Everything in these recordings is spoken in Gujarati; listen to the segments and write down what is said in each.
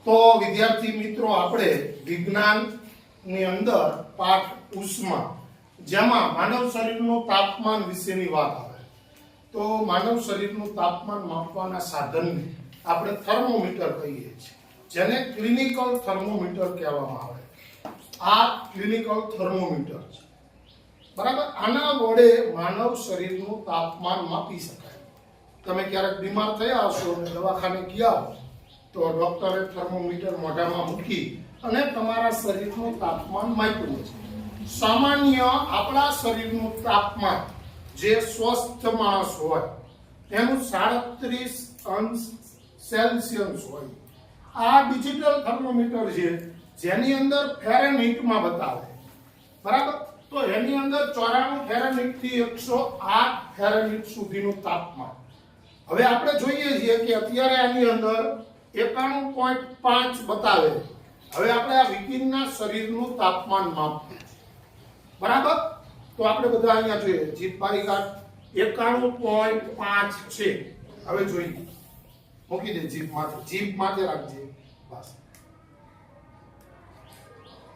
તો વિદ્યાર્થી મિત્રો આપણે વિજ્ઞાનની અંદર પાઠ ઉષ્મા જેમાં માનવ શરીરનું તાપમાન વિશેની વાત આવે તો માનવ શરીરનું તાપમાન માપવાના સાધનને આપણે થર્મોમીટર કહીએ છીએ જેને ક્લિનિકલ થર્મોમીટર કહેવામાં આવે આ ક્લિનિકલ થર્મોમીટર છે બરાબર આના વડે માનવ શરીરનું તાપમાન માપી શકાય તમે ક્યારેક બીમાર થયા હશો અને દવાખાને ગયા હો તો ડોક્ટરે થર્મોમીટર મોઢામાં મૂકી અને તમારા શરીરનું તાપમાન માપ્યું છે સામાન્ય આપણા શરીરનું તાપમાન જે સ્વસ્થ માણસ હોય એનું 37 અંશ સેલ્સિયસ હોય આ ડિજિટલ થર્મોમીટર છે જેની અંદર ફેરનહીટમાં બતાવે બરાબર તો એની અંદર 94 ફેરનહીટ થી 108 ફેરનહીટ સુધીનું તાપમાન હવે આપણે જોઈએ છીએ કે અત્યારે આની અંદર 91.5 બતાવે હવે આપણે આ વિકિનના શરીરનું તાપમાન માપવું બરાબર તો આપણે બધા અહીંયા જોઈએ જીભ બારી કાઢ 91.5 છે હવે જોઈએ મૂકી દે જીભ માથે રાખજે બસ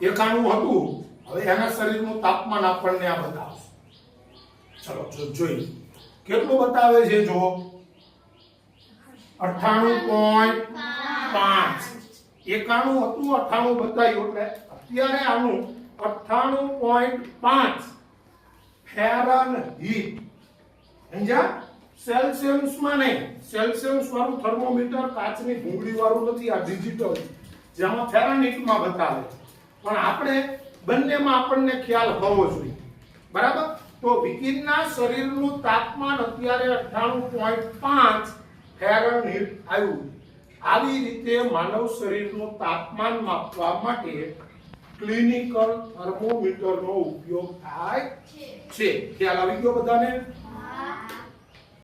91 હતું હવે એના શરીરનું તાપમાન આપણને આ બતાવશે ચલો જોઈએ કેટલું બતાવે છે જો 98.5 91 હતું 98 બતાવ્યું એટલે અત્યારે આનું 98.5 ફેરનહીટ સમજ્યા સેલ્સિયસમાં નહીં સેલ્સિયસ વાળું થર્મોમીટર કાચની ભૂંગળી વાળું નથી આ ડિજિટલ જેમાં ફેરનહીટમાં બતાવે પણ આપણે બંનેમાં આપણને ખ્યાલ હોવો જોઈએ બરાબર તો વિકિનના શરીરનું તાપમાન અત્યારે 98.5 ફેરનહીટ આવ્યું આવી રીતે માનવ શરીરનું તાપમાન માપવા માટે ક્લિનિકલ થર્મોમીટરનો ઉપયોગ થાય છે ખ્યાલ આવી ગયો બધાને